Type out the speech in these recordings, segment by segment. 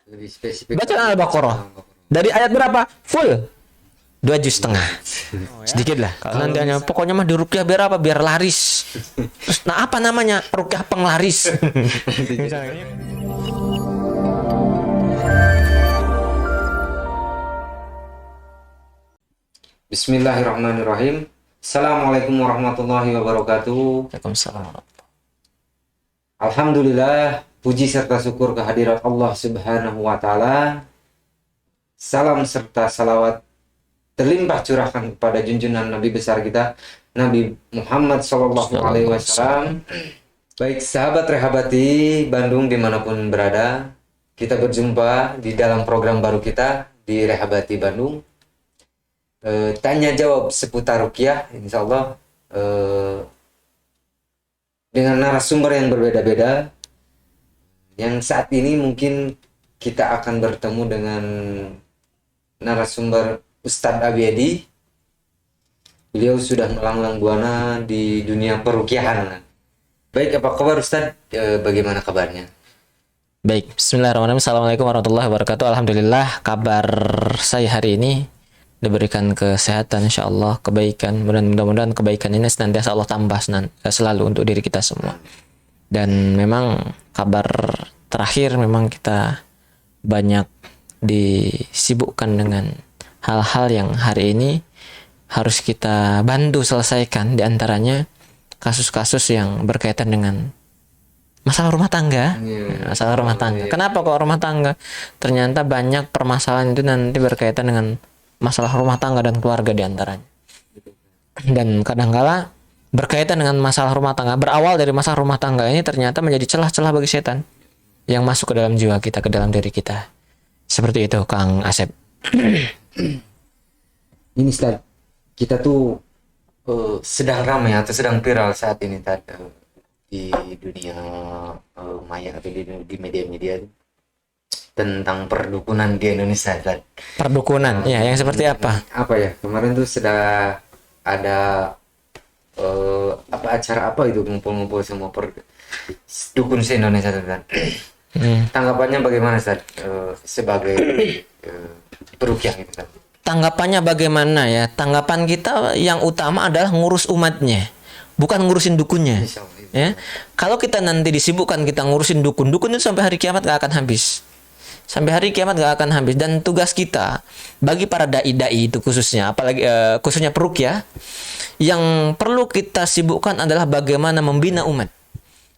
Lebih spesifik. Bacaan Al-Baqarah. Dari ayat berapa? Full. 2,5 juz. Sedikit lah. Kalau nanti hanya pokoknya mah diruqyah biar apa? Biar laris. Terus, nah apa namanya? Ruqyah penglaris. Bismillahirrahmanirrahim. Assalamualaikum warahmatullahi wabarakatuh. Waalaikumsalam. Alhamdulillah, puji serta syukur kehadirat Allah Subhanahu wa taala. Salam serta salawat terlimpah curahkan kepada junjungan Nabi besar kita, Nabi Muhammad sallallahu alaihi wasallam. Baik sahabat Rehabati Bandung dimanapun berada, kita berjumpa di dalam program baru kita di Rehabati Bandung. Tanya jawab seputar ruqyah, insya Allah dengan narasumber yang berbeda-beda. Yang saat ini mungkin kita akan bertemu dengan narasumber Ustadz Abiyadi. Beliau sudah melanglang buana di dunia peruqyahan. Baik, apa kabar Ustadz? Bagaimana kabarnya? Baik, bismillahirrahmanirrahim. Assalamualaikum warahmatullahi wabarakatuh. Alhamdulillah, kabar saya hari ini diberikan kesehatan, insyaallah, kebaikan. Mudah-mudahan kebaikan ini senantiasa Allah tambah selalu untuk diri kita semua. Dan memang kabar terakhir memang kita banyak disibukkan dengan hal-hal yang hari ini harus kita bantu selesaikan, di antaranya kasus-kasus yang berkaitan dengan masalah rumah tangga. Masalah rumah tangga. Kenapa kok rumah tangga? Ternyata banyak permasalahan itu nanti berkaitan dengan masalah rumah tangga dan keluarga di antaranya. Dan kadangkala berkaitan dengan masalah rumah tangga, berawal dari masalah rumah tangga ini ternyata menjadi celah-celah bagi setan yang masuk ke dalam jiwa kita, ke dalam diri kita. Seperti itu, Kang Asep. Ini Ustadz, kita tuh sedang ramai atau sedang viral saat ini di dunia maya atau di media-media tentang perdukunan di Indonesia. Perdukunan, ya, yang seperti apa? Apa ya? Kemarin tuh sudah ada acara apa itu, ngumpul-ngumpul semua dukun se-Indonesia kan. Tanggapannya bagaimana Ustaz sebagai peruqyah itu kan? Tanggapannya bagaimana ya? Tanggapan kita yang utama adalah ngurus umatnya, bukan ngurusin dukunnya. Ya, kalau kita nanti disibukkan kita ngurusin dukun itu sampai hari kiamat gak akan habis. Sampai hari kiamat gak akan habis. Dan tugas kita bagi para dai-dai itu khususnya, apalagi khususnya peruqyah, yang perlu kita sibukkan adalah bagaimana membina umat.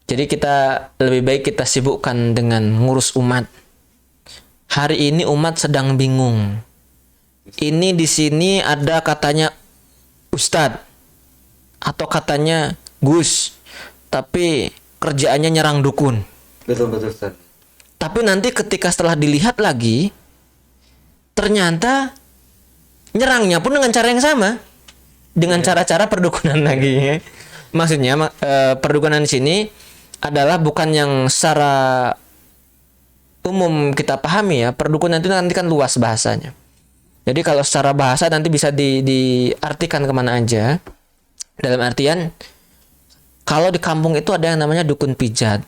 Jadi kita lebih baik kita sibukkan dengan ngurus umat. Hari ini umat sedang bingung. Ini di sini ada katanya Ustadz atau katanya Gus, tapi kerjaannya nyerang dukun. Betul Ustaz. Tapi nanti ketika setelah dilihat lagi, ternyata nyerangnya pun dengan cara yang sama, dengan cara-cara perdukunan lagi. Maksudnya perdukunan di sini adalah bukan yang secara umum kita pahami ya. Perdukunan itu nanti kan luas bahasanya. Jadi kalau secara bahasa nanti bisa diartikan kemana aja. Dalam artian, kalau di kampung itu ada yang namanya dukun pijat,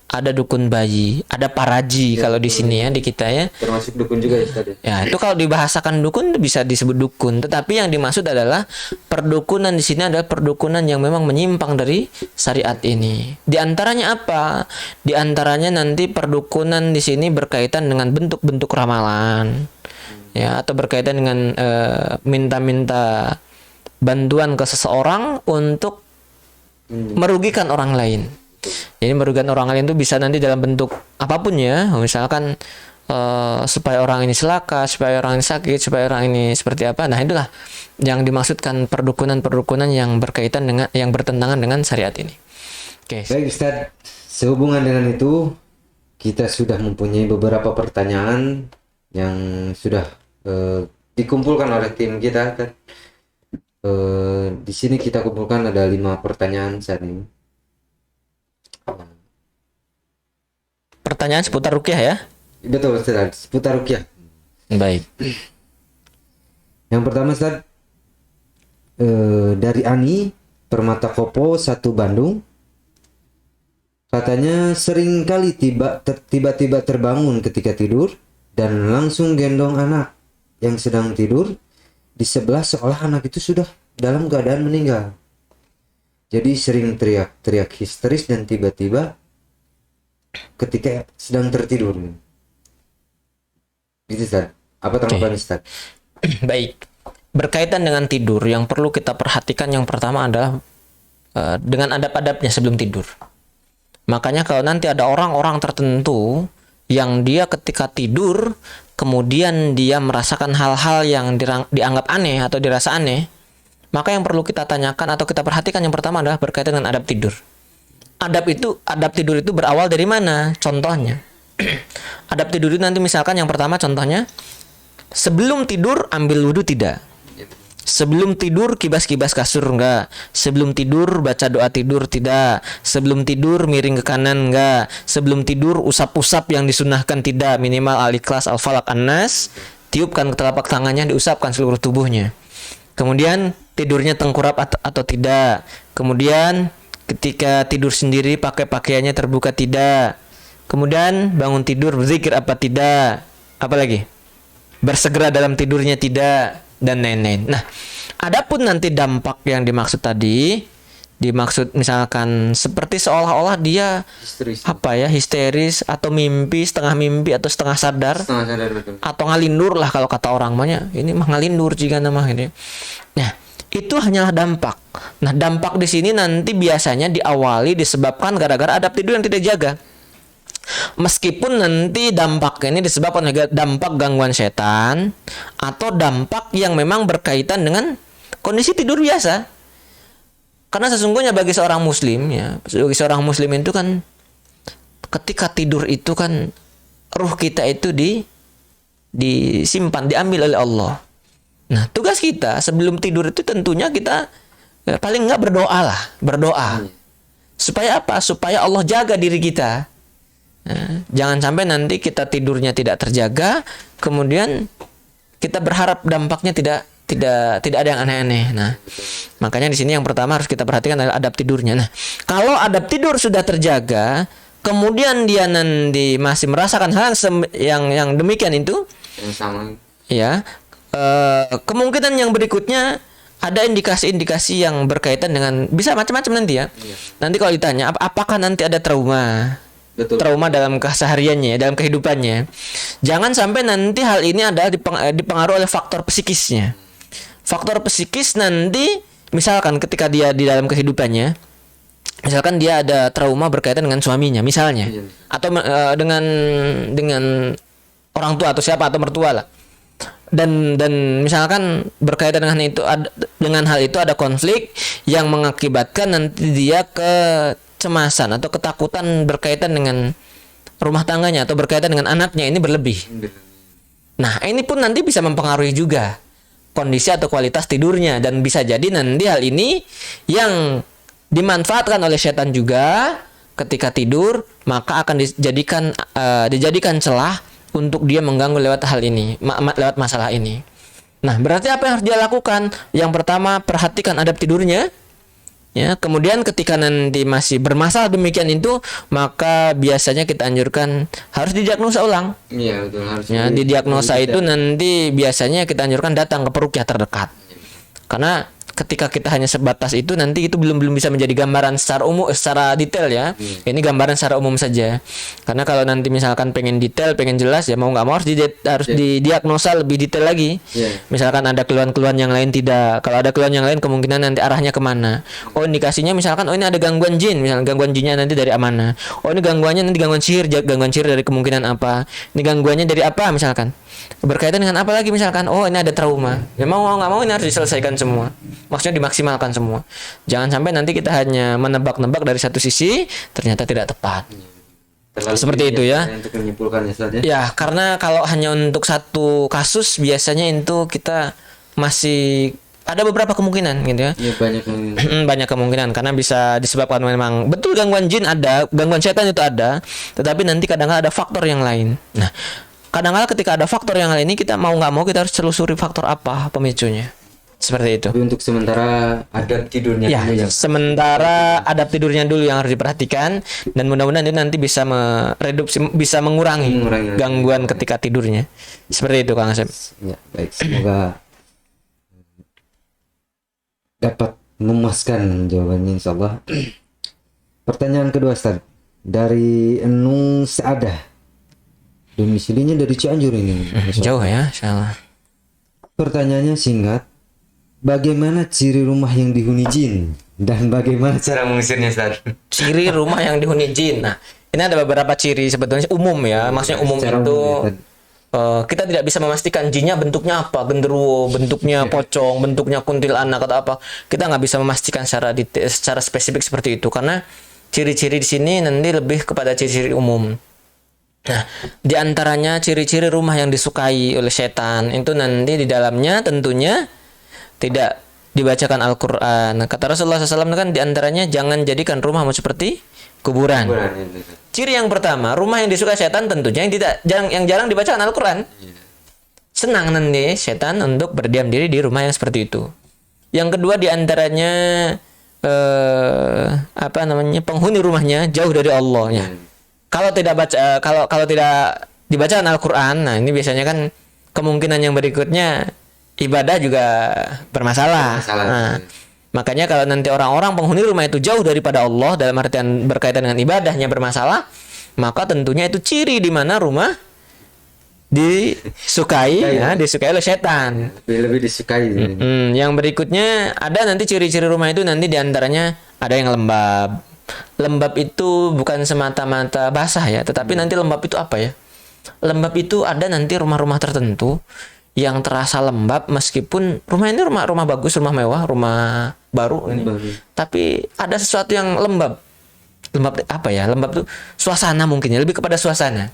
ada dukun bayi, ada paraji ya, kalau di sini ya, di kita ya. Termasuk dukun juga ya Ustaz. Ya, itu kalau dibahasakan dukun bisa disebut dukun, tetapi yang dimaksud adalah perdukunan di sini adalah perdukunan yang memang menyimpang dari syariat ini. Di antaranya apa? Di antaranya nanti perdukunan di sini berkaitan dengan bentuk-bentuk ramalan. Ya, atau berkaitan dengan minta-minta bantuan ke seseorang untuk merugikan orang lain. Jadi merugikan orang lain itu bisa nanti dalam bentuk apapun ya, misalkan supaya orang ini celaka, supaya orang ini sakit, supaya orang ini seperti apa. Nah, itulah yang dimaksudkan perdukunan-perdukunan yang berkaitan dengan, yang bertentangan dengan syariat ini. Oke. Baik Ustaz, sehubungan dengan itu kita sudah mempunyai beberapa pertanyaan yang sudah dikumpulkan oleh tim kita kan. Di sini kita kumpulkan ada 5 pertanyaan saat ini. Pertanyaan seputar ruqyah ya? Betul Ustaz, seputar ruqyah. Baik. Yang pertama Ustaz, dari Ani Permata Kopo 1 Bandung. Katanya seringkali tiba-tiba terbangun ketika tidur dan langsung gendong anak yang sedang tidur di sebelah, seolah anak itu sudah dalam keadaan meninggal. Jadi sering teriak-teriak histeris dan tiba-tiba ketika sedang tertidur. Gitu, Ustaz. Apa tanggapan Ustaz? Baik. Berkaitan dengan tidur, yang perlu kita perhatikan yang pertama adalah dengan adab-adabnya sebelum tidur. Makanya kalau nanti ada orang-orang tertentu yang dia ketika tidur kemudian dia merasakan hal-hal yang dianggap aneh atau dirasa aneh, maka yang perlu kita tanyakan atau kita perhatikan yang pertama adalah berkaitan dengan adab tidur. Adab tidur itu berawal dari mana? Contohnya, adab tidur itu nanti misalkan yang pertama contohnya, sebelum tidur ambil wudhu tidak? Sebelum tidur kibas-kibas kasur enggak? Sebelum tidur baca doa tidur tidak? Sebelum tidur miring ke kanan enggak? Sebelum tidur usap-usap yang disunahkan tidak? Minimal al-ikhlas, al-falak, an-nas, tiupkan ke telapak tangannya, diusapkan seluruh tubuhnya. Kemudian tidurnya tengkurap atau tidak? Kemudian ketika tidur sendiri pakai pakaiannya terbuka tidak? Kemudian bangun tidur berzikir apa tidak? Apalagi? Bersegera dalam tidurnya tidak? Dan lain-lain. Nah, adapun nanti dampak yang dimaksud tadi, dimaksud misalkan seperti seolah-olah dia histeris atau mimpi, setengah mimpi atau setengah sadar, Betul. atau ngalindur lah kalau kata orang banyak. Ini mah ngalindur jika nama ini. Nah, itu hanyalah dampak. Nah, dampak di sini nanti biasanya diawali disebabkan gara-gara adab tidur yang tidak jaga. Meskipun nanti dampak ini disebabkan oleh dampak gangguan setan atau dampak yang memang berkaitan dengan kondisi tidur biasa. Karena sesungguhnya bagi seorang muslim itu kan ketika tidur itu kan ruh kita itu disimpan, diambil oleh Allah. Nah, tugas kita sebelum tidur itu tentunya kita paling enggak berdoa. Supaya apa? Supaya Allah jaga diri kita. Nah, jangan sampai nanti kita tidurnya tidak terjaga, kemudian kita berharap dampaknya tidak ada yang aneh-aneh. Nah, makanya di sini yang pertama harus kita perhatikan adalah adab tidurnya. Nah, kalau adab tidur sudah terjaga, kemudian dia nanti masih merasakan hal yang demikian itu, Yang sama. ya, kemungkinan yang berikutnya ada indikasi-indikasi yang berkaitan dengan bisa macam-macam nanti ya. Nanti kalau ditanya apakah nanti ada trauma. Betul. Trauma dalam kesehariannya, dalam kehidupannya. Jangan sampai nanti hal ini adalah dipengaruhi oleh faktor psikisnya. Faktor psikis nanti, misalkan ketika dia di dalam kehidupannya, misalkan dia ada trauma berkaitan dengan suaminya, misalnya, atau dengan orang tua atau siapa atau mertua lah. Dan misalkan berkaitan dengan hal itu ada konflik yang mengakibatkan nanti dia kecemasan atau ketakutan berkaitan dengan rumah tangganya atau berkaitan dengan anaknya ini berlebih. Nah, ini pun nanti bisa mempengaruhi juga kondisi atau kualitas tidurnya, dan bisa jadi nanti hal ini yang dimanfaatkan oleh setan juga ketika tidur, maka akan dijadikan celah untuk dia mengganggu lewat hal ini, lewat masalah ini. Nah, berarti apa yang harus dia lakukan? Yang pertama, perhatikan adab tidurnya. Ya, kemudian ketika nanti masih bermasalah demikian itu, maka biasanya kita anjurkan harus didiagnosa ulang. Iya, betul, harus. Ya, didiagnosa itu nanti biasanya kita anjurkan datang ke peruqyah terdekat. Karena ketika kita hanya sebatas itu, nanti itu belum bisa menjadi gambaran secara umum, secara detail ya. Ini gambaran secara umum saja. Karena kalau nanti misalkan pengen detail, pengen jelas, ya mau nggak mau harus didiagnosa lebih detail lagi. Misalkan ada keluhan-keluhan yang lain tidak. Kalau ada keluhan yang lain, kemungkinan nanti arahnya kemana. Oh, indikasinya misalkan, oh ini ada gangguan jin, misalkan gangguan jinnya nanti dari mana. Oh, ini gangguannya nanti gangguan sihir dari kemungkinan apa. Ini gangguannya dari apa misalkan. Berkaitan dengan apa lagi misalkan, oh ini ada trauma, ya mau nggak mau ini harus diselesaikan semua, maksudnya dimaksimalkan semua. Jangan sampai nanti kita hanya menebak-nebak dari satu sisi ternyata tidak tepat. Seperti itu ya. Untuk menyimpulkannya saja. Ya, karena kalau hanya untuk satu kasus biasanya itu kita masih ada beberapa kemungkinan gitu ya. Iya, banyak kemungkinan. Banyak kemungkinan karena bisa disebabkan memang betul gangguan jin ada, gangguan setan itu ada, tetapi nanti kadang-kadang ada faktor yang lain. Nah, kadang-kadang ketika ada faktor yang lain ini, kita mau nggak mau kita harus telusuri faktor apa pemicunya. Seperti itu. Tapi untuk sementara adab tidurnya Ya, dulu yang sementara adab tidurnya dulu yang harus diperhatikan, dan mudah-mudahan itu nanti bisa mereduksi, bisa mengurangi gangguan ketika tidurnya. Seperti itu Kang Asep. ya, baik, semoga dapat memuaskan jawabannya insyaallah. Pertanyaan kedua Ustaz dari Enung Saadah. Domisilinya dari Cianjur ini. Jauh ya, insyaallah. Pertanyaannya singkat. Bagaimana ciri rumah yang dihuni jin dan bagaimana cara mengusirnya, Ustaz? Ciri rumah yang dihuni jin. Nah, ini ada beberapa ciri sebetulnya umum ya. Maksudnya umum Secara itu umum, ya, kita tidak bisa memastikan jinnya bentuknya apa, genderuwo, bentuknya pocong, bentuknya kuntilanak atau apa. Kita nggak bisa memastikan secara spesifik seperti itu karena ciri-ciri di sini nanti lebih kepada ciri-ciri umum. Nah, di antaranya ciri-ciri rumah yang disukai oleh setan itu nanti di dalamnya tentunya tidak dibacakan Al-Quran. Kata Rasulullah SAW kan diantaranya jangan jadikan rumahmu seperti kuburan. Ciri yang pertama, rumah yang disukai setan tentunya yang jarang dibacakan Al-Quran. Senang nanti setan untuk berdiam diri di rumah yang seperti itu. Yang kedua diantaranya penghuni rumahnya jauh dari Allah. Kalau tidak baca, kalau tidak dibacakan Al-Quran, nah ini biasanya kan kemungkinan yang berikutnya ibadah juga bermasalah. Nah, makanya kalau nanti orang-orang penghuni rumah itu jauh daripada Allah dalam artian berkaitan dengan ibadahnya bermasalah, maka tentunya itu ciri di mana rumah disukai disukai oleh setan. Lebih disukai. Yang berikutnya ada nanti ciri-ciri rumah itu nanti diantaranya ada yang lembab. Lembab itu bukan semata-mata basah ya, tetapi nanti lembab itu apa ya? Lembab itu ada nanti rumah-rumah tertentu yang terasa lembab meskipun rumah ini rumah bagus, rumah mewah, rumah baru ini. Tapi ada sesuatu yang lembab. Lembab apa ya? Lembab itu suasana mungkin ya, lebih kepada suasana.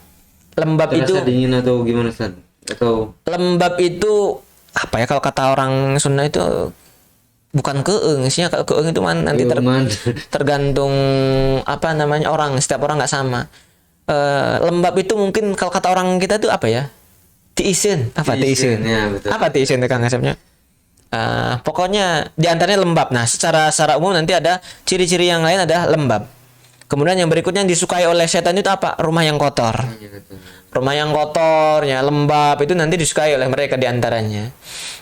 Lembab terasa itu dingin atau gimana, Ustaz? Atau lembab itu apa ya, kalau kata orang Sunda itu bukan keeng sih. Kalau keeng itu kan nanti tergantung orang, setiap orang nggak sama. Lembab itu mungkin kalau kata orang kita itu apa ya? Tiisin. Apa tiisin? Ya, betul. Apa tiisin itu Kang Asepnya? Pokoknya diantaranya lembab. Nah, secara umum nanti ada ciri-ciri yang lain ada lembab. Kemudian yang berikutnya yang disukai oleh setan itu apa? Rumah yang kotor. Rumah yang kotor, ya lembab itu nanti disukai oleh mereka diantaranya.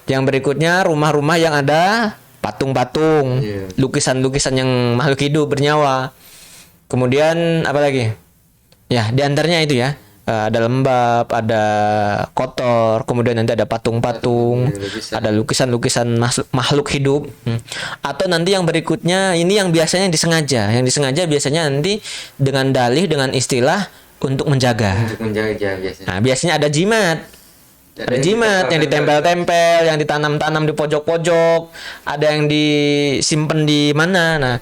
Yang berikutnya rumah-rumah yang ada patung-patung, lukisan-lukisan yang makhluk hidup bernyawa. Kemudian apa lagi? Ya, diantaranya itu ya. Ada lembab, ada kotor, kemudian nanti ada patung-patung, ada lukisan-lukisan makhluk hidup. Atau nanti yang berikutnya ini yang biasanya disengaja. Yang disengaja biasanya nanti dengan dalih, dengan istilah untuk menjaga. Untuk menjaga biasanya. Nah, biasanya ada jimat. Ada jimat yang ditempel-tempel, yang ditanam-tanam di pojok-pojok, ada yang disimpan di mana. Nah,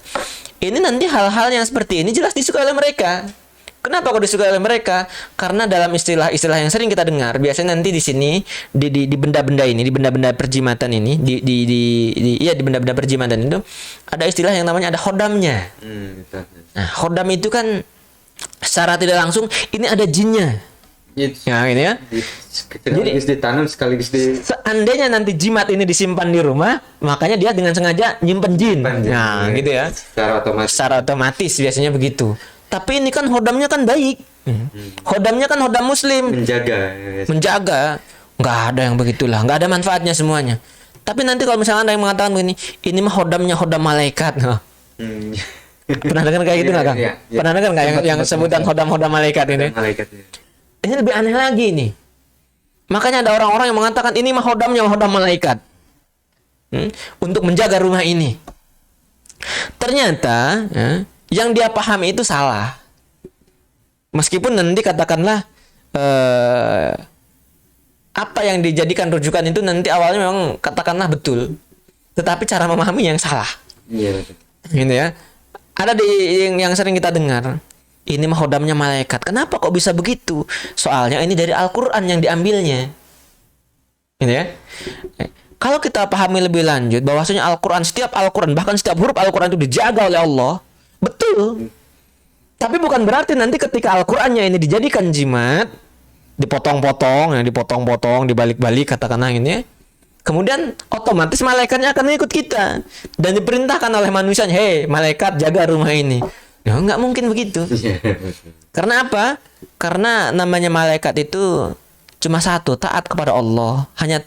ini nanti hal-hal yang seperti ini jelas disukai oleh mereka. Kenapa kok disukai oleh mereka? Karena dalam istilah-istilah yang sering kita dengar, biasanya nanti di sini di benda-benda ini, di benda-benda perjimatan ini, di benda-benda perjimatan itu ada istilah yang namanya ada khodamnya. Nah, khodam itu kan secara tidak langsung ini ada jinnya. Ya, ini ya. Sekaligus ditanam, sekaligus seandainya nanti jimat ini disimpan di rumah, makanya dia dengan sengaja nyimpen jin. Nah, gitu ya. Secara otomatis biasanya begitu. Tapi ini kan hodamnya kan baik. Hodamnya kan hodam muslim. Menjaga. Nggak ada yang begitulah. Nggak ada manfaatnya semuanya. Tapi nanti kalau misalnya ada yang mengatakan begini, ini mah hodamnya hodam malaikat. Pernah dengar kayak gitu nggak, Kang? Pernah dengar nggak yang sebutan hodam-hodam malaikat ini? Ini lebih aneh lagi nih. Makanya ada orang-orang yang mengatakan ini mah hodamnya hodam malaikat. Untuk menjaga rumah ini. Ternyata yang dia pahami itu salah. Meskipun nanti katakanlah apa yang dijadikan rujukan itu nanti awalnya memang katakanlah betul, tetapi cara memahami yang salah. Iya betul. Gitu ya. Ada yang sering kita dengar, ini mah hodamnya malaikat. Kenapa kok bisa begitu? Soalnya ini dari Al-Quran yang diambilnya. Gitu ya. Kalau kita pahami lebih lanjut bahwasanya Al-Quran, setiap Al-Quran, bahkan setiap huruf Al-Quran itu dijaga oleh Allah. Betul. Tapi bukan berarti nanti ketika Al-Qur'annya ini dijadikan jimat, dipotong-potong, dibalik-balik katakanlah ini, kemudian otomatis malaikatnya akan mengikut kita dan diperintahkan oleh manusianya, hei malaikat jaga rumah ini. Ya nggak mungkin begitu. Karena apa? Karena namanya malaikat itu cuma satu, taat kepada Allah, hanya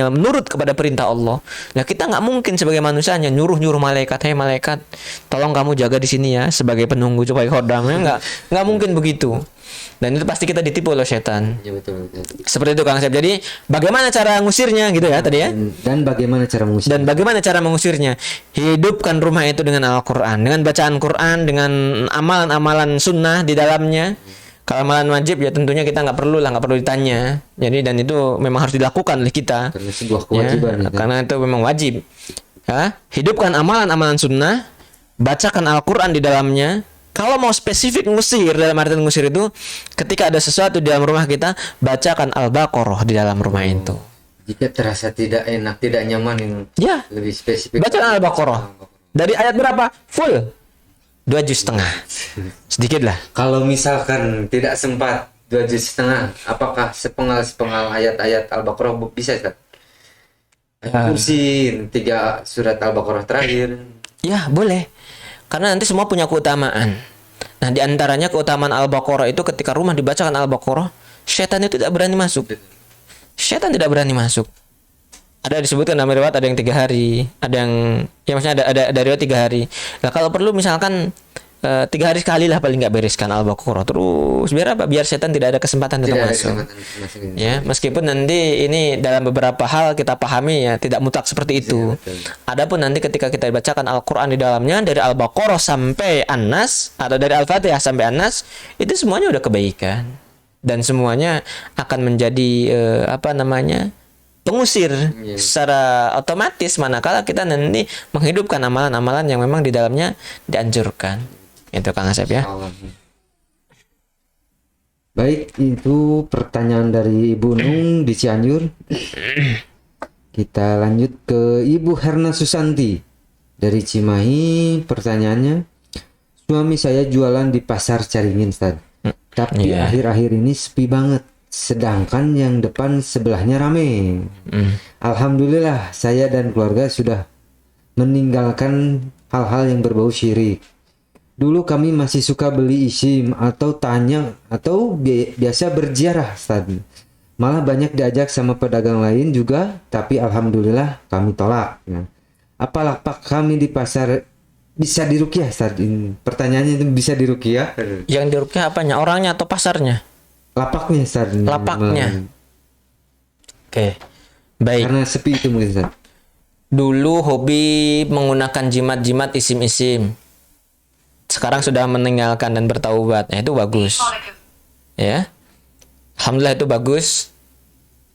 menurut kepada perintah Allah. Nah kita nggak mungkin sebagai manusianya nyuruh malaikat, hei malaikat, tolong kamu jaga di sini ya sebagai penunggu supaya khodamnya, nggak mungkin begitu. Dan itu pasti kita ditipu oleh setan. Ya, betul. Seperti itu Kang Asep. Jadi bagaimana cara ngusirnya gitu ya tadi ya? Dan bagaimana cara mengusir? Dan bagaimana cara mengusirnya? Hidupkan rumah itu dengan Al-Quran, dengan bacaan Quran, dengan amalan-amalan sunnah di dalamnya. Kalau amalan wajib ya tentunya kita nggak perlu ditanya. Jadi dan itu memang harus dilakukan oleh kita. Karena sebuah kewajiban. Ya, karena itu memang wajib. Ya, hidupkan amalan-amalan sunnah, bacakan Al-Quran di dalamnya. Kalau mau spesifik ngusir, dalam artian ngusir itu ketika ada sesuatu di dalam rumah kita, bacakan Al-Baqarah di dalam rumah itu. Jika terasa tidak enak, tidak nyaman, Ya, lebih spesifik. bacakan Al-Baqarah. Dari ayat berapa? Full. 2 juz setengah. Sedikit lah. Kalau misalkan tidak sempat 2 juz setengah, apakah sepenggal ayat-ayat Al-Baqarah bisa, Ustaz? Kursin 3 surat Al-Baqarah terakhir. Ya, boleh. Karena nanti semua punya keutamaan. Nah, di antaranya keutamaan Al-Baqarah itu ketika rumah dibacakan Al-Baqarah, setan itu tidak berani masuk. Setan tidak berani masuk. Ada disebutkan dalam riwayat ada yang 3 hari, ada yang ya maksudnya ada riwayat 3 hari. Nah, kalau perlu misalkan 3 hari sekali lah paling nggak bereskan Al-Baqarah. Terus biar apa? Biar setan tidak ada kesempatan untuk masuk. Ya, meskipun nanti ini dalam beberapa hal kita pahami ya tidak mutlak seperti itu. Adapun nanti ketika kita bacakan Al-Qur'an di dalamnya dari Al-Baqarah sampai An-Nas atau dari Al-Fatihah sampai An-Nas, itu semuanya udah kebaikan dan semuanya akan menjadi pengusir secara otomatis manakala kita nanti menghidupkan amalan-amalan yang memang di dalamnya dianjurkan. Itu Kang Asep ya. Baik, itu pertanyaan dari Ibu Nung di Cianjur. Kita lanjut ke Ibu Herna Susanti dari Cimahi. Pertanyaannya, suami saya jualan di pasar Caringin, Ustaz. Tapi akhir-akhir ini sepi banget. Sedangkan yang depan sebelahnya rame. Alhamdulillah saya dan keluarga sudah meninggalkan hal-hal yang berbau syirik. Dulu kami masih suka beli isim atau tanya atau biasa berziarah, Ustaz. Malah banyak diajak sama pedagang lain juga, tapi alhamdulillah kami tolak. Nah, apa lapak kami di pasar bisa diruqyah, Ustaz? Pertanyaannya itu bisa diruqyah? Yang diruqyah apanya? Orangnya atau pasarnya? Lapaknya, Ustaz. Lapaknya. Oke. Baik. Karena sepi itu mungkin, Ustaz. Dulu hobi menggunakan jimat-jimat isim-isim. Sekarang sudah meninggalkan dan bertaubat. Itu bagus. Ya. Alhamdulillah itu bagus.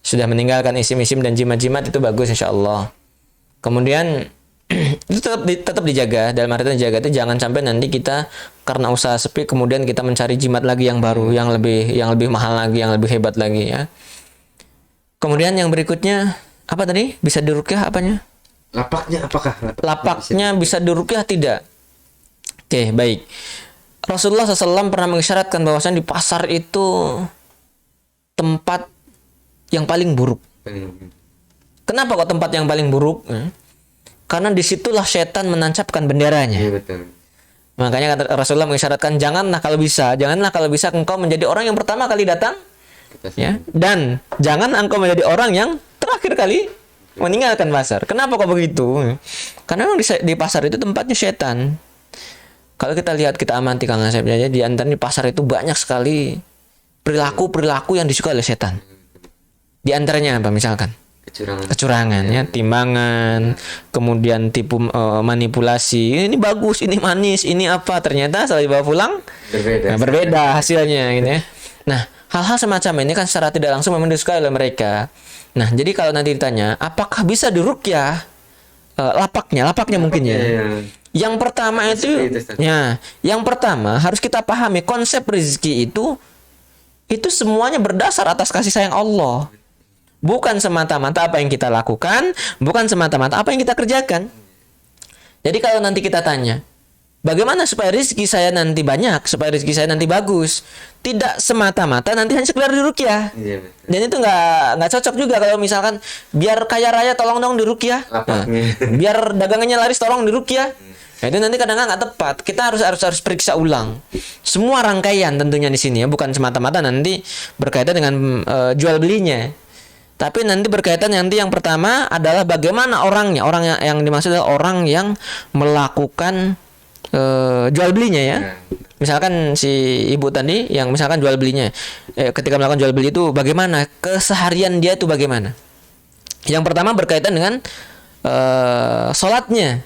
Sudah meninggalkan isim-isim dan jimat-jimat itu bagus insyaallah. Kemudian itu tetap dijaga. Dalam artian dijaga itu jangan sampai nanti kita karena usaha sepi kemudian kita mencari jimat lagi yang baru, yang lebih mahal lagi, yang lebih hebat lagi ya. Kemudian yang berikutnya apa tadi? Bisa diruqyah apanya? Lapaknya apakah? Lapaknya bisa diruqyah tidak? Oke, baik. Rasulullah SAW pernah mengisyaratkan bahwasanya di pasar itu tempat yang paling buruk. Kenapa kok tempat yang paling buruk? Karena disitulah setan menancapkan benderanya. Iya, betul. Makanya Rasulullah mengisyaratkan janganlah kalau bisa engkau menjadi orang yang pertama kali datang, ya, dan jangan engkau menjadi orang yang terakhir kali meninggalkan pasar. Kenapa kok begitu? Karena memang di pasar itu tempatnya setan. Kalau kita lihat, kita amati Kang Asep, jadi di antara di pasar itu banyak sekali perilaku yang disukai oleh setan. Di antaranya apa misalkan? Kecurangan ya, timbangan, kemudian tipu manipulasi. Ini bagus, ini manis, ini apa? Ternyata setelah dibawa pulang berbeda hasilnya gitu ya. Nah, hal-hal semacam ini kan secara tidak langsung memang disukai oleh mereka. Nah, jadi kalau nanti ditanya, apakah bisa diruqyah lapaknya mungkin ya. Yang pertama yang pertama harus kita pahami konsep rezeki itu semuanya berdasar atas kasih sayang Allah. Bukan semata-mata apa yang kita lakukan, bukan semata-mata apa yang kita kerjakan. Jadi kalau nanti kita tanya, bagaimana supaya rezeki saya nanti banyak, supaya rezeki saya nanti bagus. Tidak semata-mata nanti hanya sekedar diruqyah. Iya, betul. Dan itu nggak cocok juga kalau misalkan biar kaya raya tolong dong diruqyah. Nah, biar dagangannya laris tolong diruqyah. Nah, itu nanti kadang-kadang nggak tepat. Kita harus periksa ulang semua rangkaian tentunya di sini ya, bukan semata-mata nanti berkaitan dengan jual belinya. Tapi nanti berkaitan nanti yang pertama adalah bagaimana orangnya. Orang yang dimaksud adalah orang yang melakukan jual belinya ya. Misalkan si ibu tadi yang misalkan jual belinya, ketika melakukan jual beli itu bagaimana keseharian dia itu bagaimana. Yang pertama berkaitan dengan sholatnya.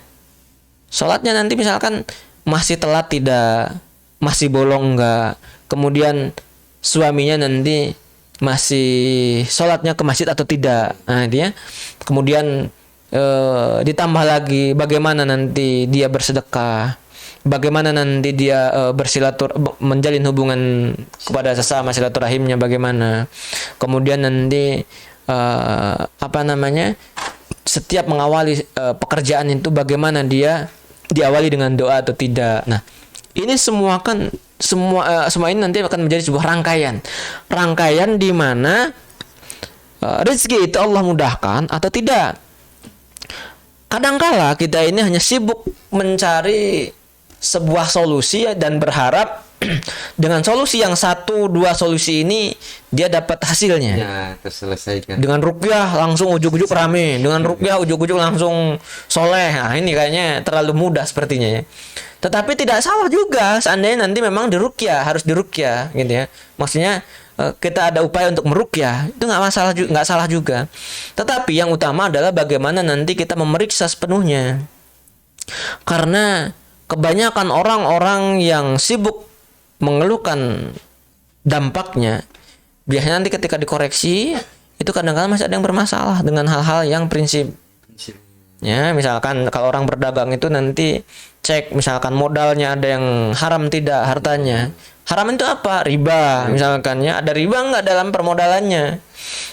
Sholatnya nanti misalkan masih telat tidak, masih bolong enggak, kemudian suaminya nanti masih sholatnya ke masjid atau tidak. Nah dia kemudian ditambah lagi bagaimana nanti dia bersedekah, bagaimana nanti dia menjalin hubungan kepada sesama, silaturahimnya bagaimana. Kemudian nanti setiap mengawali pekerjaan itu bagaimana dia diawali dengan doa atau tidak. Nah, ini semua kan semua ini nanti akan menjadi sebuah rangkaian di mana rezeki itu Allah mudahkan atau tidak. Kadangkala kita ini hanya sibuk mencari sebuah solusi dan berharap dengan solusi yang 1-2 solusi ini dia dapat hasilnya. Ya, terselesaikan. Dengan ruqyah langsung ujuk-ujuk rame, dengan ruqyah ujuk-ujuk langsung soleh. Nah, ini kayaknya terlalu mudah sepertinya ya. Tetapi tidak salah juga seandainya nanti memang harus diruqyah gitu ya. Maksudnya kita ada upaya untuk meruqyah, itu nggak salah juga. Tetapi yang utama adalah bagaimana nanti kita memeriksa sepenuhnya. Karena kebanyakan orang-orang yang sibuk mengeluhkan dampaknya, biasanya nanti ketika dikoreksi itu kadang-kadang masih ada yang bermasalah dengan hal-hal yang prinsip. Ya, misalkan kalau orang berdagang itu nanti cek misalkan modalnya ada yang haram tidak hartanya. Haram itu apa? Riba. Misalkan ya, ada riba enggak dalam permodalannya?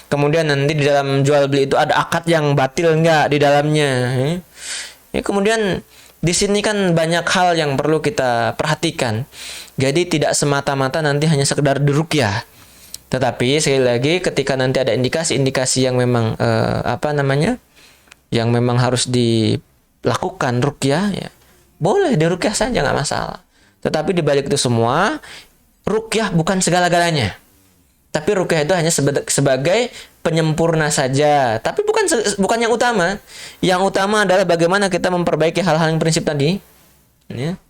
Kemudian nanti di dalam jual beli itu ada akad yang batil enggak di dalamnya? Ya, kemudian di sini kan banyak hal yang perlu kita perhatikan. Jadi tidak semata-mata nanti hanya sekedar diruqyah. Tetapi sekali lagi ketika nanti ada indikasi-indikasi yang memang yang memang harus dilakukan ruqyah ya, boleh diruqyah saja nggak masalah. Tetapi di balik itu semua, ruqyah bukan segala-galanya. Tapi ruqyah itu hanya sebagai penyempurna saja, tapi bukan yang utama. Yang utama adalah bagaimana kita memperbaiki hal-hal yang prinsip tadi. Ya.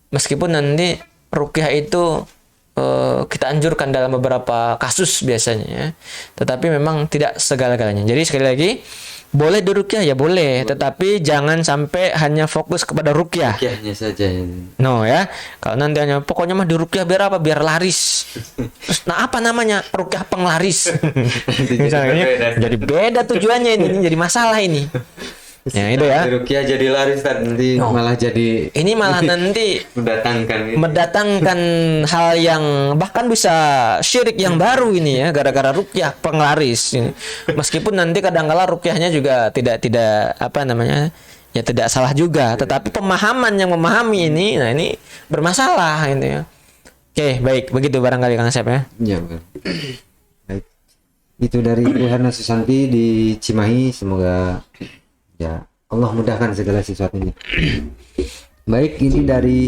Meskipun nanti ruqyah itu kita anjurkan dalam beberapa kasus biasanya, ya. Tetapi memang tidak segala-galanya. Jadi sekali lagi, boleh diruqyah ya boleh, tetapi jangan sampai hanya fokus kepada ruqyah. Ruqyahnya saja. No ya. Kalau nanti hanya pokoknya mah diruqyah biar apa? Biar laris. Terus nah apa namanya? Ruqyah penglaris. Misalnya jadi beda tujuannya ini, jadi masalah ini. Ya itu ya. Ruqyah jadi laris nanti malah jadi ini malah nanti mendatangkan hal yang bahkan bisa syirik yang baru ini ya, gara-gara ruqyah penglaris ini. Meskipun nanti kadang-kala ruqyahnya juga tidak ya tidak salah juga, tetapi pemahaman yang memahami ini, nah ini bermasalah gitu ya. Oke, baik, begitu barangkali Kang Asep ya. Iya, baik. Itu dari Ruhana Susanti di Cimahi, semoga ya Allah mudahkan segala sesuatunya. Baik, ini dari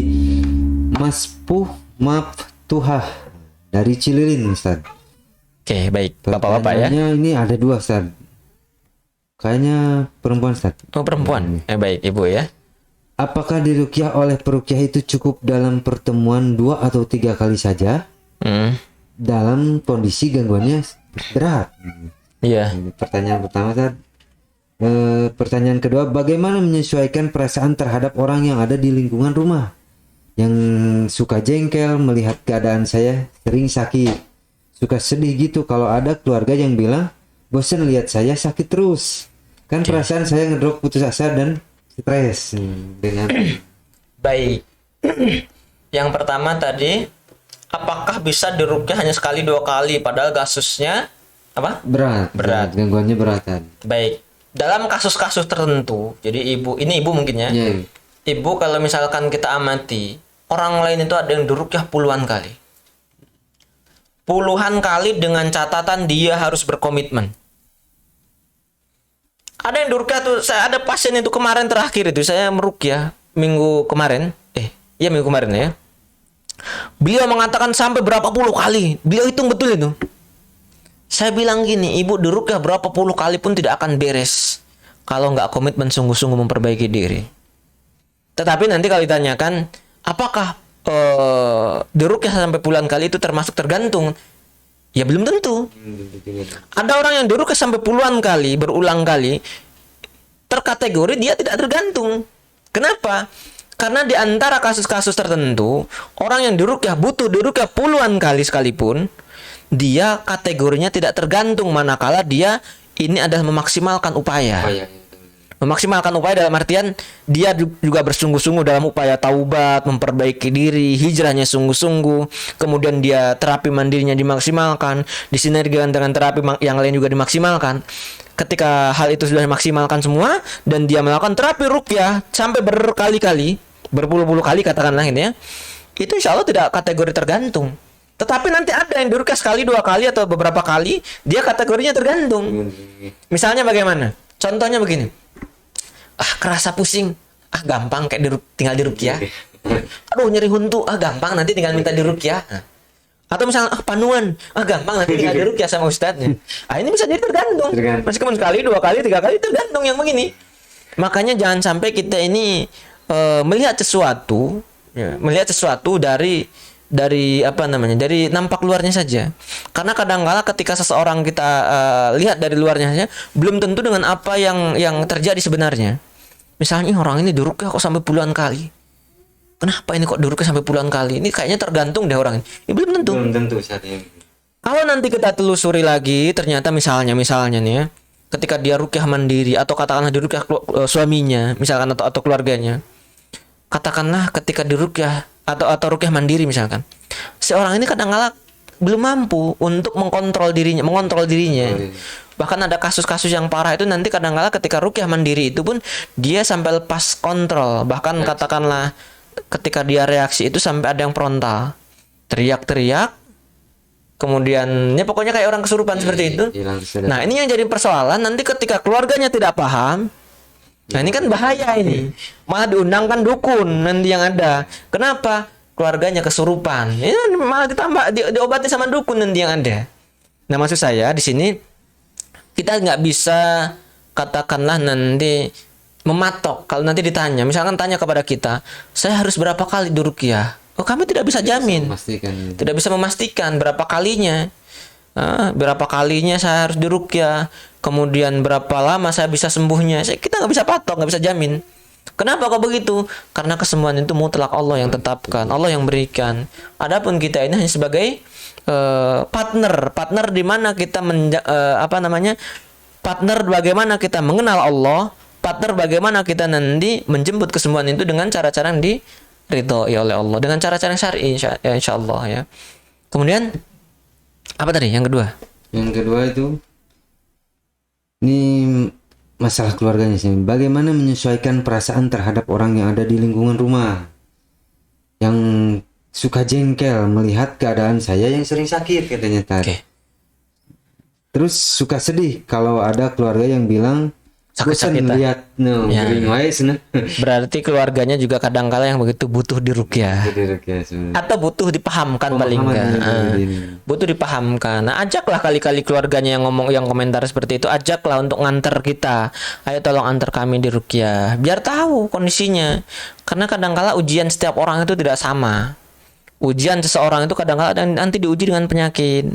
Mas Puh Maftuhah dari Cililin, Ustaz. Oke, baik. Bapak-bapak ya. Ini ada 2, Ustaz. Kayaknya perempuan, Ustaz. Oh, perempuan. Baik, Ibu ya. Apakah diruqyah oleh peruqyah itu cukup dalam pertemuan 2 atau 3 kali saja? Dalam kondisi gangguannya berat. Iya. Ini pertanyaan pertama, Ustaz. Pertanyaan kedua, bagaimana menyesuaikan perasaan terhadap orang yang ada di lingkungan rumah yang suka jengkel melihat keadaan saya sering sakit, suka sedih gitu kalau ada keluarga yang bilang bosan lihat saya sakit terus, kan perasaan saya ngedrop, putus asa dan stres dengan baik. Yang pertama tadi, apakah bisa diruqyah hanya sekali 2 kali padahal kasusnya apa? Berat. Gangguannya beratan. Baik. Dalam kasus-kasus tertentu, jadi ibu mungkin ya. Ibu, kalau misalkan kita amati, orang lain itu ada yang diruqyah puluhan kali. Puluhan kali dengan catatan dia harus berkomitmen. Ada yang diruqyah tuh, saya ada pasien itu kemarin terakhir itu, saya meruqyah minggu kemarin. Iya minggu kemarin ya. Beliau mengatakan sampai berapa puluh kali. Beliau hitung betul itu. Saya bilang gini, ibu diruqyah berapa puluh kali pun tidak akan beres kalau nggak komitmen sungguh-sungguh memperbaiki diri. Tetapi nanti kalau ditanyakan, apakah diruqyah sampai puluhan kali itu termasuk tergantung? Ya belum tentu. Ada orang yang diruqyah sampai puluhan kali, berulang kali, terkategori dia tidak tergantung. Kenapa? Karena di antara kasus-kasus tertentu, orang yang diruqyah butuh diruqyah puluhan kali sekalipun, dia kategorinya tidak tergantung, manakala dia ini adalah memaksimalkan upaya. Memaksimalkan upaya dalam artian dia juga bersungguh-sungguh dalam upaya taubat, memperbaiki diri, hijrahnya sungguh-sungguh, kemudian dia terapi mandirinya dimaksimalkan, disinergikan dengan terapi yang lain juga dimaksimalkan. Ketika hal itu sudah dimaksimalkan semua dan dia melakukan terapi ruqyah sampai berkali-kali, berpuluh-puluh kali katakanlah ini ya, itu insya Allah tidak kategori tergantung. Tetapi nanti ada yang diruqyah sekali, dua kali, atau beberapa kali, dia kategorinya tergantung. Misalnya bagaimana? Contohnya begini. Kerasa pusing. Gampang, kayak tinggal diruqyah. Aduh, nyeri huntu. Gampang, nanti tinggal minta diruqyah. Atau misalnya, panuan. Gampang, nanti tinggal diruqyah sama ustadznya. Ini bisa jadi tergantung. Meskipun sekali, dua kali, tiga kali, tergantung yang begini. Makanya jangan sampai kita ini melihat sesuatu dari nampak luarnya saja. Karena kadang-kala ketika seseorang kita lihat dari luarnya saja, belum tentu dengan apa yang terjadi sebenarnya. Misalnya orang ini diruqyah kok sampai puluhan kali. Kenapa ini kok diruqyah sampai puluhan kali? Ini kayaknya tergantung deh orang ini. Belum tentu. Belum tentu saat ini. Kalau nanti kita telusuri lagi, ternyata misalnya nih ya, ketika dia ruqyah mandiri atau katakanlah diruqyah suaminya, misalkan atau keluarganya. Katakanlah ketika diruqyah atau ruqyah mandiri misalkan, seorang ini kadang-kala belum mampu untuk mengontrol dirinya. Bahkan ada kasus-kasus yang parah itu nanti kadang-kala ketika ruqyah mandiri itu pun dia sampai lepas kontrol. Bahkan katakanlah ketika dia reaksi itu sampai ada yang frontal, teriak-teriak, kemudian ya pokoknya kayak orang kesurupan seperti itu. Nah ini yang jadi persoalan nanti ketika keluarganya tidak paham. Nah ini kan bahaya ini. Malah diundangkan dukun nanti yang ada. Kenapa? Keluarganya kesurupan. Ini malah ditambah diobati sama dukun nanti yang ada. Nah maksud saya di sini kita nggak bisa katakanlah nanti mematok. Kalau nanti ditanya, misalkan tanya kepada kita, saya harus berapa kali diruqyah? Kami tidak bisa jamin. Tidak bisa memastikan berapa kalinya. Berapa kalinya saya harus diruqyah, kemudian berapa lama saya bisa sembuhnya, kita nggak bisa patok, nggak bisa jamin. Kenapa kok begitu? Karena kesembuhan itu mutlak Allah yang tetapkan, Allah yang berikan. Adapun kita ini hanya sebagai partner di mana kita partner bagaimana kita mengenal Allah, partner bagaimana kita nanti menjemput kesembuhan itu dengan cara-cara yang diridhoi oleh Allah, dengan cara-cara yang syar'i insya Allah ya. Kemudian apa tadi yang kedua? Yang kedua itu ini masalah keluarganya sih. Bagaimana menyesuaikan perasaan terhadap orang yang ada di lingkungan rumah, yang suka jengkel melihat keadaan saya yang sering sakit katanya tadi. Terus suka sedih kalau ada keluarga yang bilang sakit-sakitan. Lihat Berarti keluarganya juga kadang-kala yang begitu butuh diruqyah. Atau butuh dipahamkan paling enggak. Butuh dipahamkan. Nah, ajaklah kali-kali keluarganya yang komentar seperti itu, ajaklah untuk nganter kita. Ayo tolong antar kami diruqyah. Biar tahu kondisinya. Karena kadang-kala ujian setiap orang itu tidak sama. Ujian seseorang itu kadang-kala nanti diuji dengan penyakit.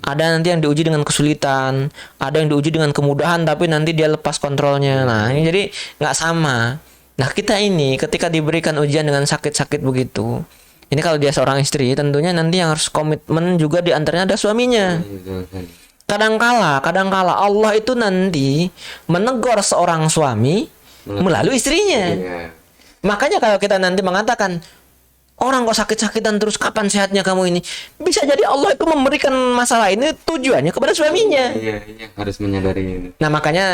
Ada nanti yang diuji dengan kesulitan, ada yang diuji dengan kemudahan tapi nanti dia lepas kontrolnya. Nah ini jadi nggak sama. Nah kita ini ketika diberikan ujian dengan sakit-sakit begitu, ini kalau dia seorang istri tentunya nanti yang harus komitmen juga di antaranya ada suaminya. Kadangkala Allah itu nanti menegur seorang suami melalui istrinya. Makanya kalau kita nanti mengatakan, orang kok sakit-sakitan terus, kapan sehatnya kamu ini? Bisa jadi Allah itu memberikan masalah ini tujuannya kepada suaminya. Iya, harus menyadari ini. Nah makanya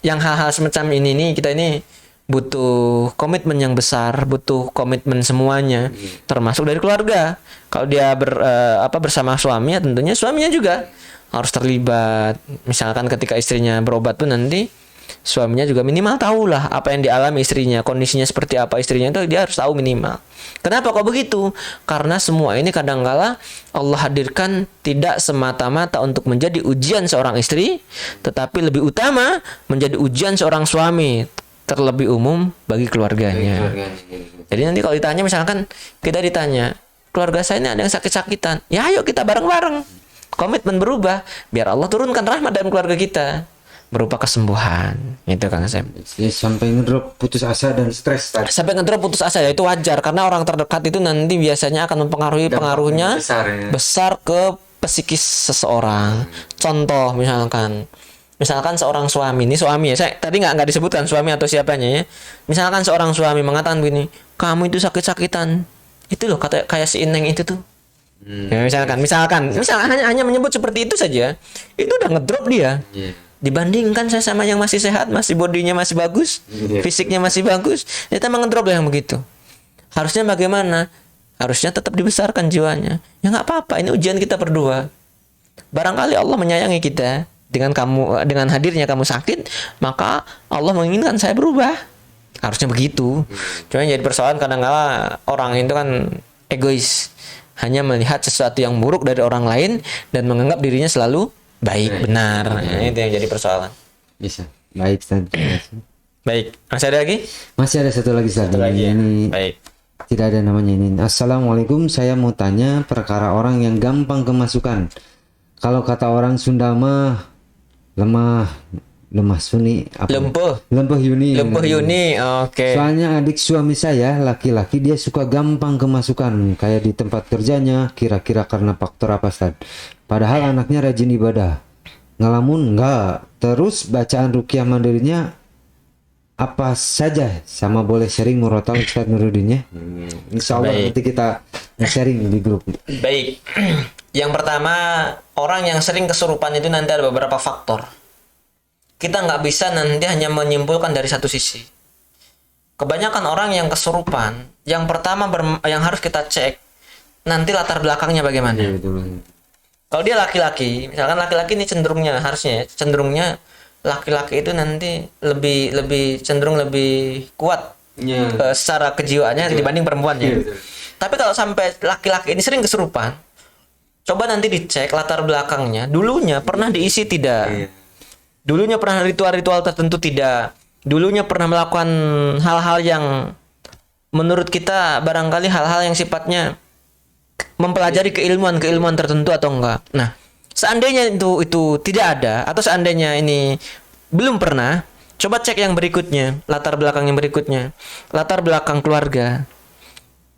yang hal-hal semacam ini nih kita ini butuh komitmen yang besar, butuh komitmen semuanya, termasuk dari keluarga. Kalau dia bersama suami, ya tentunya suaminya juga harus terlibat. Misalkan ketika istrinya berobat pun nanti suaminya juga minimal tahulah apa yang dialami istrinya, kondisinya seperti apa istrinya, itu dia harus tahu minimal. Kenapa kok begitu? Karena semua ini kadangkala Allah hadirkan tidak semata-mata untuk menjadi ujian seorang istri, tetapi lebih utama menjadi ujian seorang suami, terlebih umum bagi keluarganya. Jadi nanti kalau ditanya, misalkan kita ditanya, keluarga saya ini ada yang sakit-sakitan, ya ayo kita bareng-bareng komitmen berubah, biar Allah turunkan rahmat dalam keluarga kita berupa kesembuhan. Itu Kang Asep. Ya, sampai ngedrop putus asa dan stres tadi. Sampai ngedrop putus asa, ya itu wajar karena orang terdekat itu nanti biasanya akan mempengaruhi pengaruhnya besar ke psikis seseorang. Contoh misalkan seorang suami, ini suami ya, saya tadi nggak disebutkan suami atau siapanya ya. Misalkan seorang suami mengatakan begini, kamu itu sakit-sakitan, itu loh kata kayak si Ineng itu tuh. Ya, misalkan hanya menyebut seperti itu saja, itu udah ngedrop dia. Dibandingkan saya sama yang masih sehat, masih bodinya masih bagus, fisiknya masih bagus, kita ngedrop yang begitu. Harusnya bagaimana? Harusnya tetap dibesarkan jiwanya. Ya nggak apa-apa, ini ujian kita berdua. Barangkali Allah menyayangi kita dengan hadirnya kamu sakit, maka Allah menginginkan saya berubah. Harusnya begitu. Cuma jadi persoalan kadang-kala orang itu kan egois, hanya melihat sesuatu yang buruk dari orang lain dan menganggap dirinya selalu baik, benar. Itu yang jadi persoalan. Bisa. Baik, Ustaz. Baik. Masih ada lagi? Masih ada satu lagi, Ustaz. Ini baik. Tidak ada namanya ini. Assalamualaikum, saya mau tanya perkara orang yang gampang kemasukan. Kalau kata orang Sunda mah lemah suni apa? Lempuh Yuni. Oke. Soalnya adik suami saya laki-laki, dia suka gampang kemasukan kayak di tempat kerjanya, kira-kira karena faktor apa, Ustaz? Padahal anaknya rajin ibadah. Ngelamun enggak. Terus bacaan ruqyah mandirinya apa saja, sama boleh sharing murotal Ustaz Nuruddin ya. Insyaallah nanti kita sharing di grup. Baik. Yang pertama, orang yang sering kesurupan itu nanti ada beberapa faktor. Kita nggak bisa nanti hanya menyimpulkan dari satu sisi. Kebanyakan orang yang kesurupan, yang pertama yang harus kita cek nanti latar belakangnya bagaimana. Ya, betul. Kalau dia laki-laki, misalkan laki-laki ini cenderungnya laki-laki itu nanti lebih cenderung lebih kuat secara kejiwaannya dibanding perempuannya. Tapi kalau sampai laki-laki ini sering kesurupan, coba nanti dicek latar belakangnya. Dulunya pernah diisi tidak? Dulunya pernah ritual-ritual tertentu tidak? Dulunya pernah melakukan hal-hal yang menurut kita barangkali hal-hal yang sifatnya mempelajari keilmuan tertentu atau enggak. Nah, seandainya itu tidak ada, atau seandainya ini belum pernah, coba cek yang berikutnya, latar belakang yang berikutnya, latar belakang keluarga.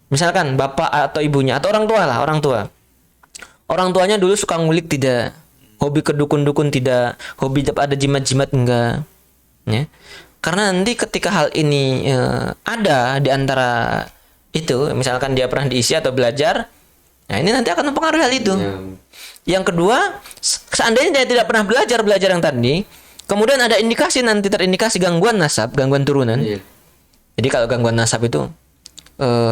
Misalkan bapak atau ibunya atau orang tua. Orang tuanya dulu suka ngulik tidak, hobi kedukun-dukun tidak, hobi ada jimat-jimat enggak, ya. Karena nanti ketika hal ini ada di antara itu, misalkan dia pernah diisi atau belajar, nah ini nanti akan mempengaruhi hal itu. Yang kedua, seandainya dia tidak pernah belajar yang tadi, kemudian ada terindikasi gangguan nasab, gangguan turunan. Jadi kalau gangguan nasab itu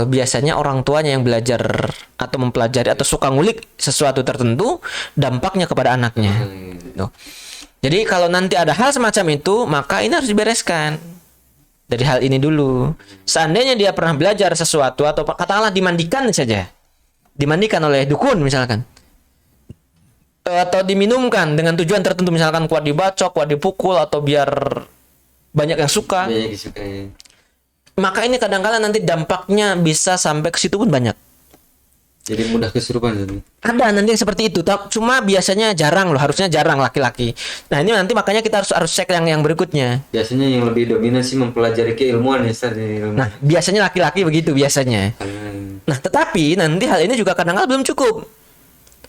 biasanya orang tuanya yang belajar atau mempelajari atau suka ngulik sesuatu tertentu, dampaknya kepada anaknya. Jadi kalau nanti ada hal semacam itu, maka ini harus dibereskan dari hal ini dulu. Seandainya dia pernah belajar sesuatu atau katakanlah dimandikan oleh dukun misalkan, atau diminumkan dengan tujuan tertentu, misalkan kuat dibacok, kuat dipukul, atau biar banyak yang suka. Maka ini kadang-kala nanti dampaknya bisa sampai ke situ pun banyak. Jadi mudah kesurupan. Ada nanti yang seperti itu, cuma biasanya jarang loh, harusnya jarang laki-laki. Nah ini nanti makanya kita harus cek yang berikutnya. Biasanya yang lebih dominan sih mempelajari keilmuan ya, Ustaz. Nah biasanya laki-laki begitu biasanya. Nah tetapi nanti hal ini juga kadang-kala belum cukup.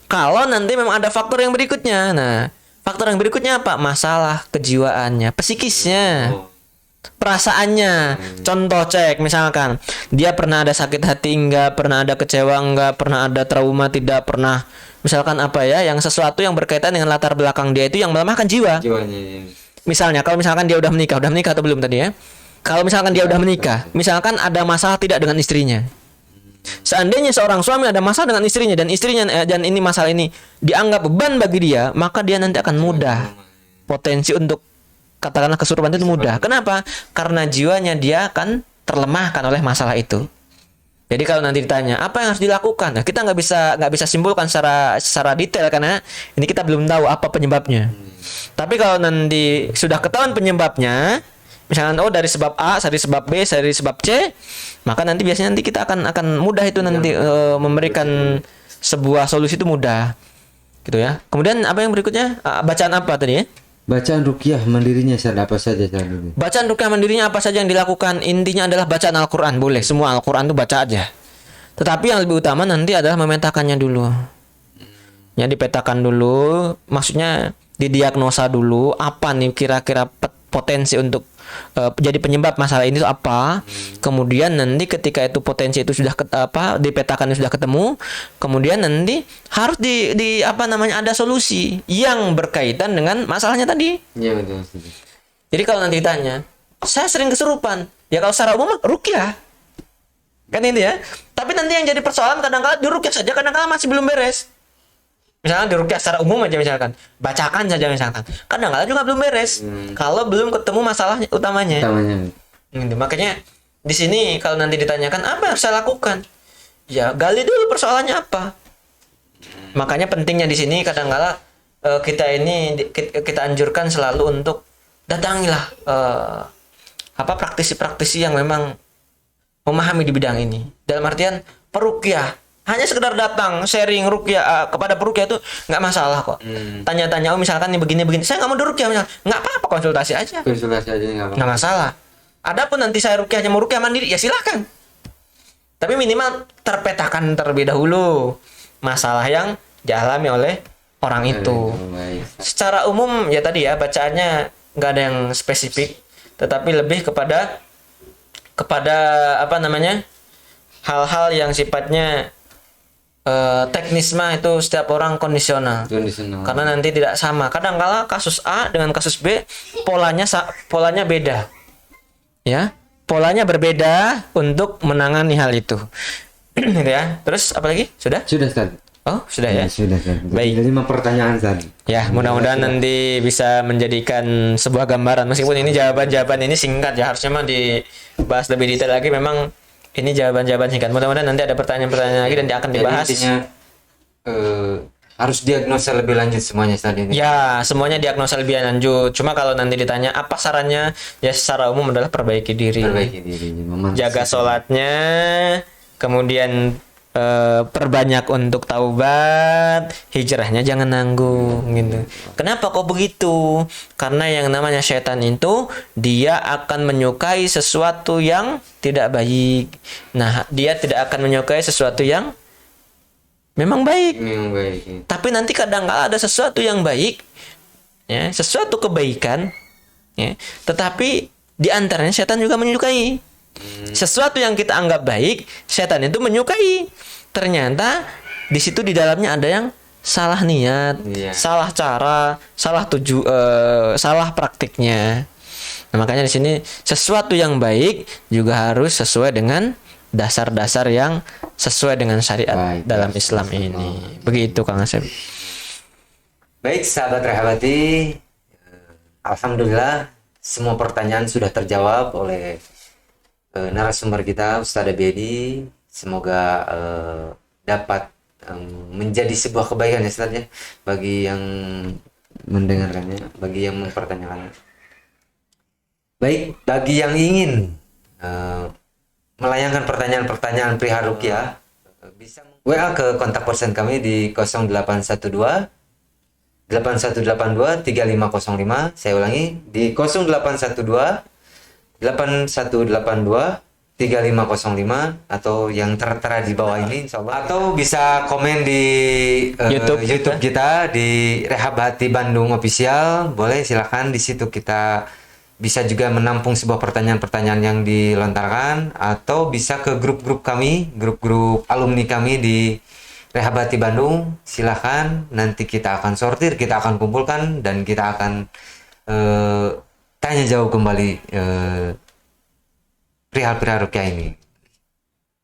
Kalau nanti memang ada faktor yang berikutnya. Nah faktor yang berikutnya apa? Masalah kejiwaannya, psikisnya. Perasaannya. Contoh cek misalkan dia pernah ada sakit hati enggak, pernah ada kecewa enggak, pernah ada trauma tidak, pernah misalkan apa ya, yang sesuatu yang berkaitan dengan latar belakang dia itu yang melemahkan jiwanya. Misalnya kalau misalkan dia udah menikah atau belum tadi ya, Kalau misalkan dia udah menikah, misalkan ada masalah tidak dengan istrinya. Seandainya seorang suami ada masalah dengan istrinya dan ini masalah ini dianggap beban bagi dia, maka dia nanti akan mudah potensi untuk katakanlah kesurupan itu mudah. Kenapa? Karena jiwanya dia akan terlemahkan oleh masalah itu. Jadi kalau nanti ditanya apa yang harus dilakukan, nah, kita nggak bisa simpulkan secara detail karena ini kita belum tahu apa penyebabnya. Tapi kalau nanti sudah ketahuan penyebabnya, misalkan dari sebab A, dari sebab B, dari sebab C, maka nanti biasanya kita akan mudah itu nanti memberikan sebuah solusi itu mudah, gitu ya. Kemudian apa yang berikutnya? Bacaan apa tadi ya? Bacaan ruqyah mandirinya apa saja ini? Bacaan ruqyah mandirinya apa saja yang dilakukan? Intinya adalah bacaan Al-Quran. Boleh, semua Al-Quran itu baca aja. Tetapi yang lebih utama nanti adalah memetakannya dulu. Ya, dipetakan dulu. Maksudnya didiagnosa dulu. Apa nih kira-kira potensi untuk jadi penyebab masalah ini itu apa? Kemudian nanti ketika itu potensi itu sudah dipetakan sudah ketemu, kemudian nanti harus ada solusi yang berkaitan dengan masalahnya tadi. Iya betul. Jadi kalau nanti ditanya, saya sering kesurupan. Ya kalau secara umum ruqyah. Kan ini ya. Tapi nanti yang jadi persoalan kadang-kala di ruqyah saja kadang-kala masih belum beres. Misalkan di ruqyah secara umum aja misalkan, bacakan saja misalkan. Kadang-kala juga belum beres. Kalau belum ketemu masalah utamanya. Gitu. Makanya di sini kalau nanti ditanyakan apa yang harus saya lakukan? Ya gali dulu persoalannya apa. Makanya pentingnya di sini kadang-kala kita anjurkan selalu untuk datangilah praktisi-praktisi yang memang memahami di bidang ini. Dalam artian peruqyah. Hanya sekedar datang sharing ruqyah kepada peruqyah itu nggak masalah kok. Tanya-tanya, misalkan nih begini, saya nggak mau ruqyah misalkan, nggak apa-apa, konsultasi aja. Nggak masalah. Adapun nanti saya ruqyahnya mau ruqyah mandiri, ya silahkan. Tapi minimal terpetakan terlebih dahulu masalah yang dialami oleh orang itu. Secara umum ya tadi ya bacaannya nggak ada yang spesifik, tetapi lebih kepada hal-hal yang sifatnya teknis mah itu setiap orang kondisional. Karena nanti tidak sama. Kadang-kala kasus A dengan kasus B polanya beda. Ya, polanya berbeda untuk menangani hal itu. Gitu ya. Terus apa lagi? Sudah? Sudah, Ustaz. Oh, sudah ya? Sudah, Ustaz. Baik. 5 pertanyaan, Ustaz. Ya, mudah-mudahan nanti bisa menjadikan sebuah gambaran. Meskipun ini jawaban-jawaban ini singkat ya, harusnya mah dibahas lebih detail lagi. Memang ini jawaban-jawaban singkat. Mudah-mudahan nanti ada pertanyaan-pertanyaan lagi dan akan dibahas. Jadi intinya harus diagnosa lebih lanjut semuanya tadi. Ya, semuanya diagnosa lebih lanjut. Cuma kalau nanti ditanya apa sarannya, ya secara umum adalah perbaiki diri. Jaga sholatnya, kemudian perbanyak untuk taubat, hijrahnya jangan nanggung gitu. Kenapa kok begitu? Karena yang namanya setan itu dia akan menyukai sesuatu yang tidak baik. Nah, dia tidak akan menyukai sesuatu yang memang baik. Tapi nanti kadang-kala ada sesuatu yang baik, ya, sesuatu kebaikan, ya, tetapi di antaranya setan juga menyukai. Sesuatu yang kita anggap baik, setan itu menyukai. Ternyata di situ di dalamnya ada yang salah niat, salah cara, salah praktiknya. Nah, makanya di sini sesuatu yang baik juga harus sesuai dengan dasar-dasar yang sesuai dengan syariat dalam Islam ini. Begitu Kang Asep. Baik, sahabat Rehabati, alhamdulillah semua pertanyaan sudah terjawab oleh narasumber kita Ustaz Bedi. Semoga dapat menjadi sebuah kebaikan ya Ustaz ya bagi yang mendengarkannya, bagi yang mempertanyakannya. Baik, bagi yang ingin melayangkan pertanyaan-pertanyaan perihal ruqyah bisa WA ke kontak person kami di 0812 8182 3505. Saya ulangi di 0812 8182 3505 atau yang tertera di bawah ini insyaallah, atau bisa komen di YouTube kita di Rehab Hati Bandung Official. Boleh, silakan, di situ kita bisa juga menampung sebuah pertanyaan-pertanyaan yang dilontarkan, atau bisa ke grup-grup kami, grup-grup alumni kami di Rehab Hati Bandung. Silakan, nanti kita akan sortir, kita akan kumpulkan dan kita akan tanya jawab kembali perihal rukyah ini.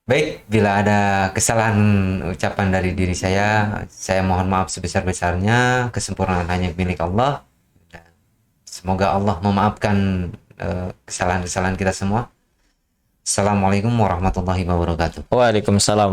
Baik, bila ada kesalahan ucapan dari diri saya mohon maaf sebesar-besarnya. Kesempurnaan hanya milik Allah. Dan semoga Allah memaafkan kesalahan-kesalahan kita semua. Assalamualaikum warahmatullahi wabarakatuh. Waalaikumsalam.